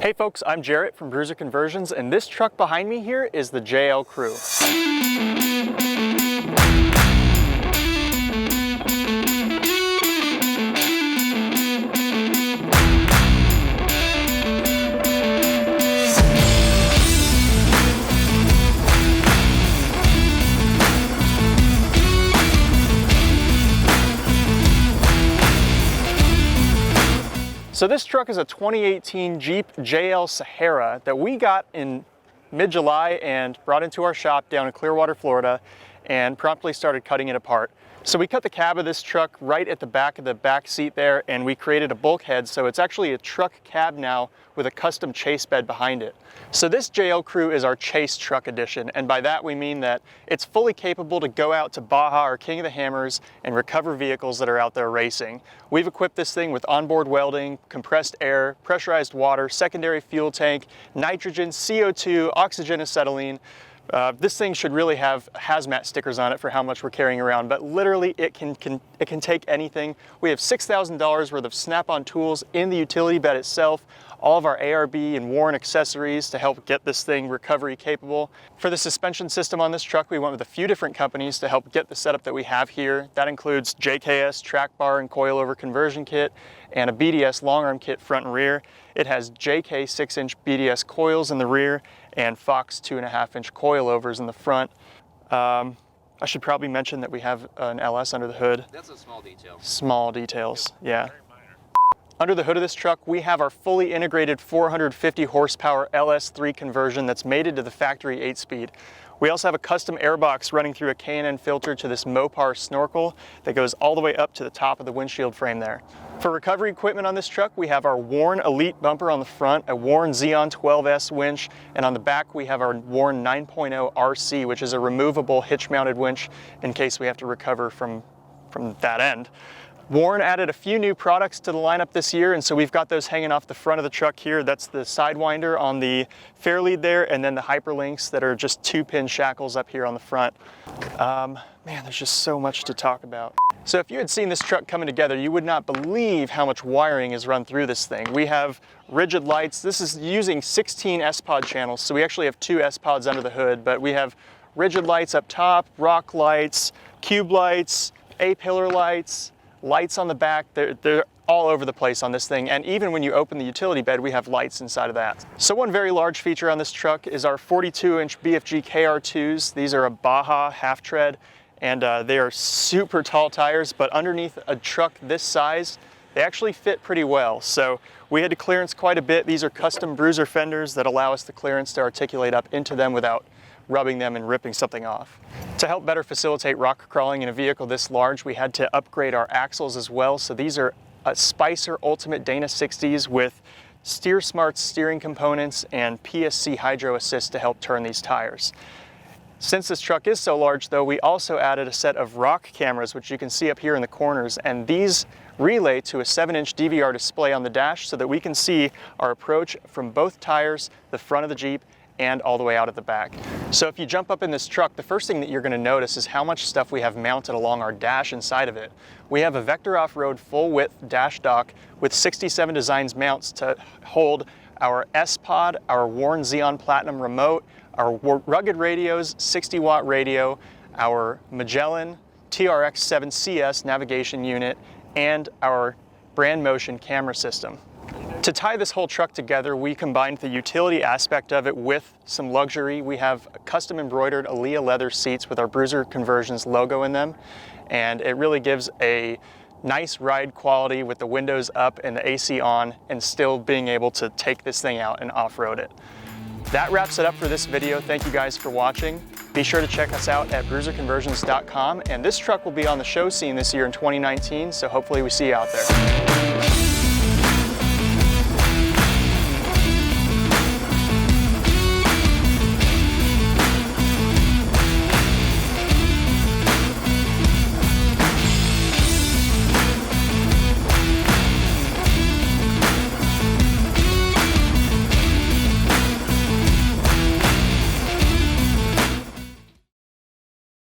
Hey folks, I'm Jarrett from Bruiser Conversions, and this truck behind me here is the JL Crew. So this truck is a 2018 Jeep JL Sahara that we got in mid-July and brought into our shop down in Clearwater, Florida, and promptly started cutting it apart. So we cut the cab of this truck right at the back of the back seat there, and we created a bulkhead, so it's actually a truck cab now with a custom chase bed behind it. So this JL Crew is our chase truck edition, and by that we mean that it's fully capable to go out to Baja or King of the Hammers and recover vehicles that are out there racing. We've equipped this thing with onboard welding, compressed air, pressurized water, secondary fuel tank, nitrogen, CO2, oxygen, acetylene. This thing should really have hazmat stickers on it for how much we're carrying around, but literally it can take anything. We have $6,000 worth of snap-on tools in the utility bed itself, all of our ARB and Warren accessories to help get this thing recovery capable. For the suspension system on this truck, we went with a few different companies to help get the setup that we have here. That includes JKS track bar and coilover conversion kit and a BDS long arm kit front and rear. It has JK 6-inch BDS coils in the rear and Fox 2.5-inch coilovers in the front. I should probably mention that we have an LS under the hood. That's a small detail. Small details, yeah. Under the hood of this truck, we have our fully integrated 450 horsepower Ls3 conversion that's mated to the factory 8-speed. We also have a custom airbox running through a K&N filter to this Mopar snorkel that goes all the way up to the top of the windshield frame there. For recovery equipment on this truck, we have our Warren Elite bumper on the front, a Warren Xeon 12S winch, and on the back we have our Warren 9.0 RC, which is a removable hitch-mounted winch in case we have to recover from that end. Warren added a few new products to the lineup this year, and so we've got those hanging off the front of the truck here. That's the Sidewinder on the fairlead there, and then the Hyperlinks that are just 2-pin shackles up here on the front. Man, there's just so much to talk about. So if you had seen this truck coming together, you would not believe how much wiring is run through this thing. We have rigid lights. This is using 16 S-Pod channels, so we actually have 2 S-Pods under the hood, but we have rigid lights up top, rock lights, cube lights, A-pillar lights, lights on the back. They're all over the place on this thing, and even when you open the utility bed, we have lights inside of that. So one very large feature on this truck is our 42-inch BFG KR2s. These are a Baja half tread, and they are super tall tires, but underneath a truck this size, they actually fit pretty well. So we had to clearance quite a bit. These are custom Bruiser fenders that allow us the clearance to articulate up into them without rubbing them and ripping something off. To help better facilitate rock crawling in a vehicle this large, we had to upgrade our axles as well. So these are Spicer Ultimate Dana 60s with Steer Smart steering components and PSC Hydro Assist to help turn these tires. Since this truck is so large though, we also added a set of rock cameras, which you can see up here in the corners, and these relay to a 7-inch DVR display on the dash so that we can see our approach from both tires, the front of the Jeep, and all the way out at the back. So if you jump up in this truck, the first thing that you're going to notice is how much stuff we have mounted along our dash inside of it. We have a Vector Off-Road full-width dash dock with 67 Designs mounts to hold our S-Pod, our Warren Xeon Platinum remote, our rugged radios, 60-watt radio, our Magellan TRX 7CS navigation unit, and our Brand Motion camera system. To tie this whole truck together, we combined the utility aspect of it with some luxury. We have custom embroidered Aaliyah leather seats with our Bruiser Conversions logo in them, and it really gives a nice ride quality with the windows up and the AC on and still being able to take this thing out and off-road it. That wraps it up for this video. Thank you guys for watching. Be sure to check us out at bruiserconversions.com, and this truck will be on the show scene this year in 2019, so hopefully we see you out there.